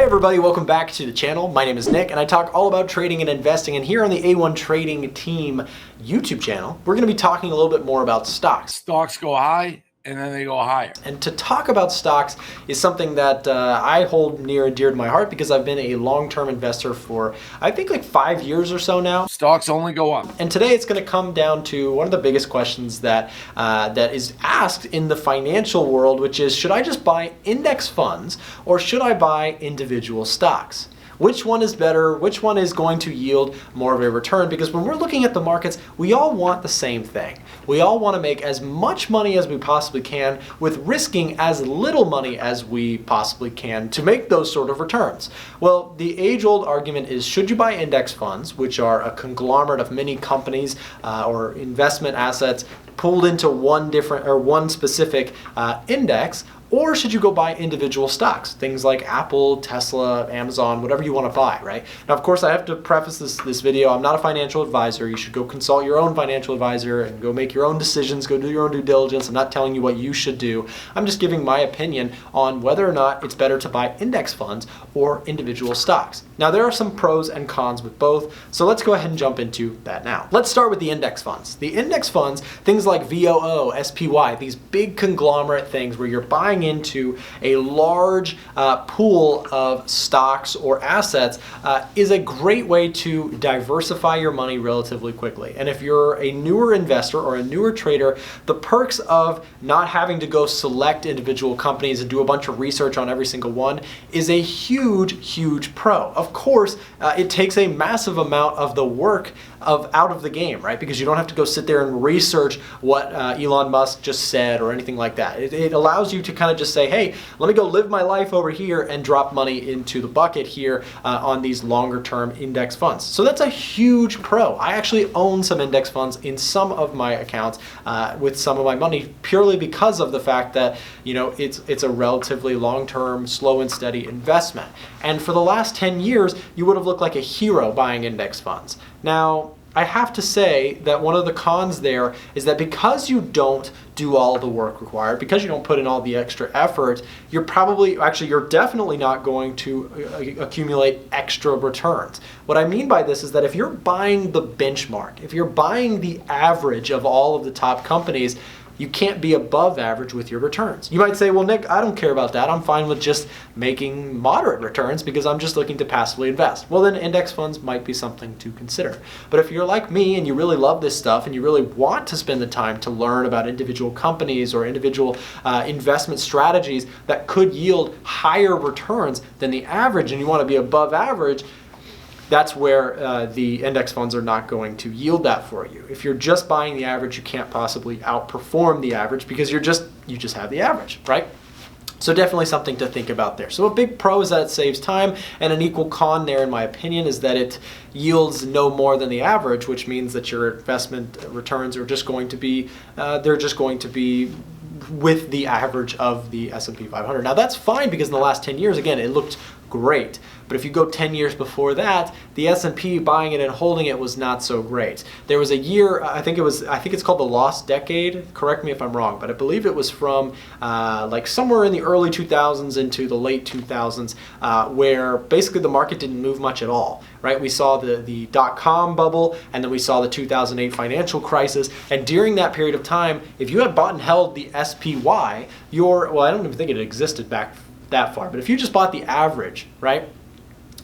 Hey everybody, welcome back to the channel. My name is Nick and I talk all about trading and investing, and here on the A1 Trading Team YouTube channel, we're going to be talking a little bit more about stocks. Stocks go high and then they go higher. And to talk about stocks is something that I hold near and dear to my heart because I've been a long-term investor for I think like 5 years or so now. Stocks only go up. And today it's going to come down to one of the biggest questions that is asked in the financial world, which is, should I just buy index funds or should I buy individual stocks? Which one is better? Which one is going to yield more of a return? Because when we're looking at the markets, we all want the same thing. We all want to make as much money as we possibly can with risking as little money as we possibly can to make those sort of returns. Well, the age-old argument is, should you buy index funds, which are a conglomerate of many companies or investment assets pulled into one specific index, or should you go buy individual stocks, things like Apple, Tesla, Amazon, whatever you want to buy, right? Now, of course, I have to preface this video, I'm not a financial advisor. You should go consult your own financial advisor and go make your own decisions, go do your own due diligence. I'm not telling you what you should do. I'm just giving my opinion on whether or not it's better to buy index funds or individual stocks. Now, there are some pros and cons with both, so let's go ahead and jump into that now. Let's start with the index funds. The index funds, things like VOO, SPY, these big conglomerate things where you're buying into a large pool of stocks or assets, is a great way to diversify your money relatively quickly. And if you're a newer investor or a newer trader, the perks of not having to go select individual companies and do a bunch of research on every single one is a huge pro. Of course, it takes a massive amount of the work out of the game, right? Because you don't have to go sit there and research what Elon Musk just said or anything like that. It allows you to kind of just say, hey, let me go live my life over here and drop money into the bucket here on these longer term index funds. So that's a huge pro. I actually own some index funds in some of my accounts with some of my money, purely because of the fact that, you know, it's a relatively long-term, slow and steady investment. And for the last 10 years, you would have looked like a hero buying index funds. Now, I have to say that one of the cons there is that because you don't do all the work required, because you don't put in all the extra effort, you're definitely not going to accumulate extra returns. What I mean by this is that if you're buying the benchmark, if you're buying the average of all of the top companies, you can't be above average with your returns. You might say, well, Nick, I don't care about that. I'm fine with just making moderate returns because I'm just looking to passively invest. Well, then index funds might be something to consider. But if you're like me and you really love this stuff and you really want to spend the time to learn about individual companies or individual investment strategies that could yield higher returns than the average, and you want to be above average, that's where the index funds are not going to yield that for you. If you're just buying the average, you can't possibly outperform the average because you just have the average, right? So definitely something to think about there. So a big pro is that it saves time, and an equal con there, in my opinion, is that it yields no more than the average, which means that your investment returns are just going to be, with the average of the S&P 500. Now that's fine because in the last 10 years, again, it looked great. But if you go 10 years before that, the S&P buying it and holding it was not so great. There was a year, I think it's called the lost decade. Correct me if I'm wrong, but I believe it was from like somewhere in the early 2000s into the late 2000s, where basically the market didn't move much at all, right? We saw the dot-com bubble, and then we saw the 2008 financial crisis. And during that period of time, if you had bought and held the SPY, well, I don't even think it existed back that far, but if you just bought the average, right?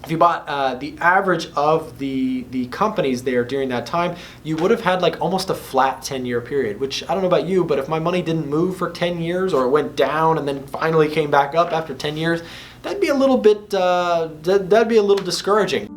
If you bought the average of the companies there during that time, you would have had like almost a flat 10-year period, which I don't know about you, but if my money didn't move for 10 years or it went down and then finally came back up after 10 years, that'd be a little bit, that'd be a little discouraging.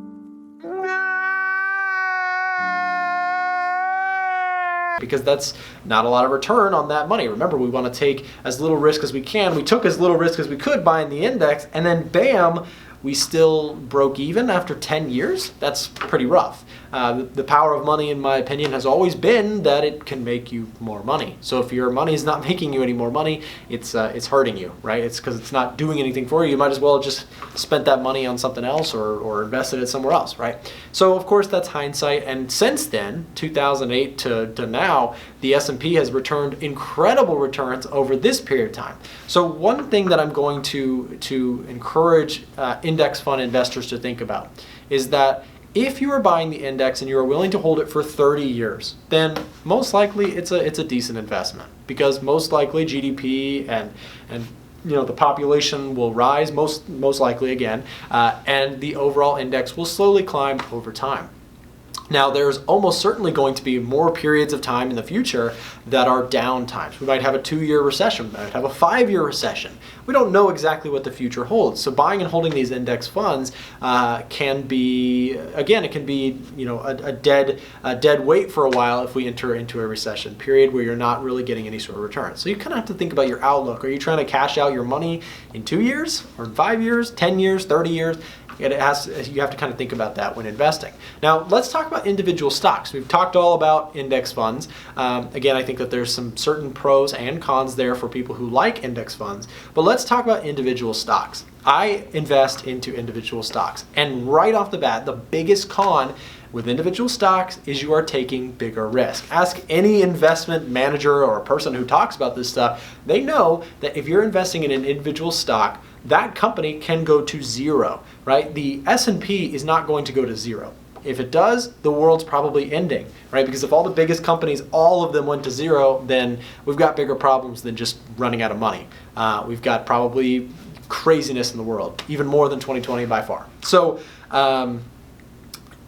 Because that's not a lot of return on that money. Remember, we want to take as little risk as we can. We took as little risk as we could buying the index, and then bam, we still broke even after 10 years. That's pretty rough. The power of money, in my opinion, has always been that it can make you more money. So if your money is not making you any more money, it's hurting you, right? It's because it's not doing anything for you. You might as well just spent that money on something else or invested it somewhere else, right? So of course that's hindsight. And since then, 2008 to now, the S&P has returned incredible returns over this period of time. So one thing that I'm going to encourage index fund investors to think about is that if you are buying the index and you are willing to hold it for 30 years, then most likely it's a decent investment, because most likely GDP and the population will rise most likely again, and the overall index will slowly climb over time. Now, there's almost certainly going to be more periods of time in the future that are down times. We might have a 2-year recession, we might have a 5-year recession. We don't know exactly what the future holds. So buying and holding these index funds can be, again, it can be a dead weight for a while if we enter into a recession period where you're not really getting any sort of return. So you kind of have to think about your outlook. Are you trying to cash out your money in 2 years or in 5 years, 10 years, 30 years? You have to kind of think about that when investing. Now, let's talk about individual stocks. We've talked all about index funds. Again, I think that there's some certain pros and cons there for people who like index funds, but let's talk about individual stocks. I invest into individual stocks, and right off the bat, the biggest con with individual stocks is you are taking bigger risk. Ask any investment manager or a person who talks about this stuff. They know that if you're investing in an individual stock, that company can go to zero, right? The S&P is not going to go to zero. If it does, the world's probably ending, right? Because if all the biggest companies, all of them went to zero, then we've got bigger problems than just running out of money. We've got probably craziness in the world, even more than 2020 by far. So,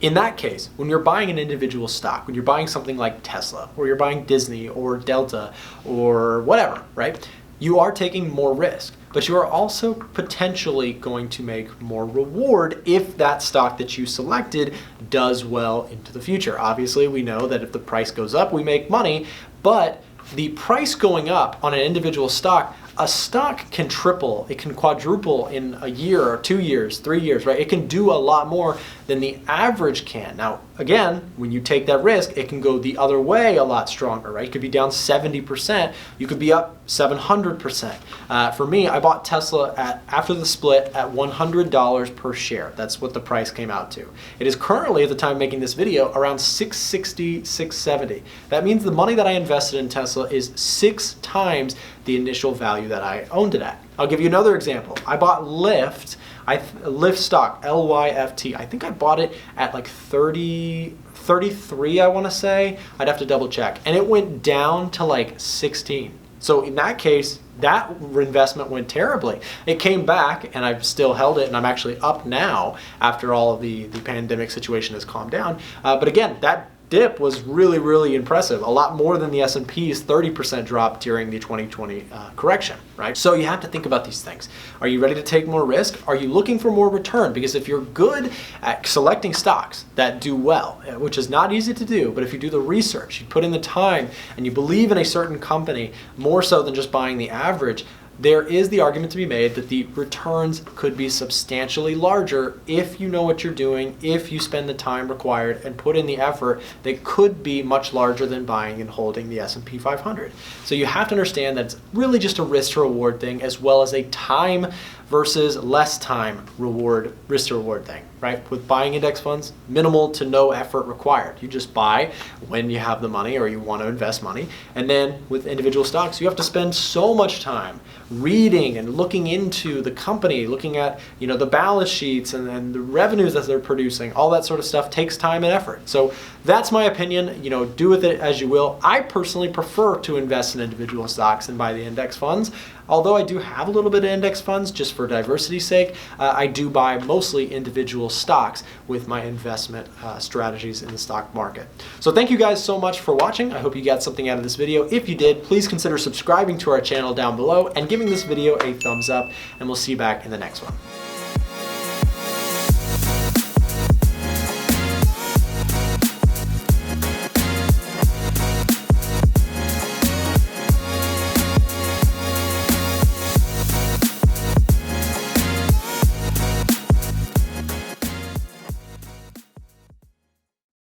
in that case, when you're buying an individual stock, when you're buying something like Tesla, or you're buying Disney, or Delta, or whatever, right? You are taking more risk, but you are also potentially going to make more reward if that stock that you selected does well into the future. Obviously, we know that if the price goes up, we make money, but the price going up on an individual stock, a stock can triple, it can quadruple in a year or 2 years, 3 years, right? It can do a lot more than the average can. Now, again, when you take that risk, it can go the other way a lot stronger, right? It could be down 70%, you could be up 700%. For me, I bought Tesla after the split at $100 per share. That's what the price came out to. It is currently, at the time of making this video, around $660, $670. That means the money that I invested in Tesla is 6 times the initial value that I owned it at. I'll give you another example. I bought Lyft, Lyft stock, LYFT. I think I bought it at like 33, I want to say. I'd have to double check. And it went down to like 16. So in that case, that investment went terribly. It came back and I've still held it, and I'm actually up now after all of the pandemic situation has calmed down. But again, that dip was really, really impressive. A lot more than the S&P's 30% drop during the 2020 correction, right? So you have to think about these things. Are you ready to take more risk? Are you looking for more return? Because if you're good at selecting stocks that do well, which is not easy to do, but if you do the research, you put in the time, and you believe in a certain company more so than just buying the average, there is the argument to be made that the returns could be substantially larger if you know what you're doing, if you spend the time required and put in the effort. They could be much larger than buying and holding the S&P 500. So you have to understand that it's really just a risk to reward thing, as well as a time versus less time reward, risk to reward thing, right? With buying index funds, minimal to no effort required. You just buy when you have the money or you want to invest money. And then with individual stocks, you have to spend so much time reading and looking into the company, looking at the balance sheets and the revenues that they're producing. All that sort of stuff takes time and effort. So that's my opinion. Do with it as you will. I personally prefer to invest in individual stocks and buy the index funds. Although I do have a little bit of index funds just for diversity's sake, I do buy mostly individual stocks with my investment strategies in the stock market. So thank you guys so much for watching. I hope you got something out of this video. If you did, please consider subscribing to our channel down below and giving this video a thumbs up, and we'll see you back in the next one.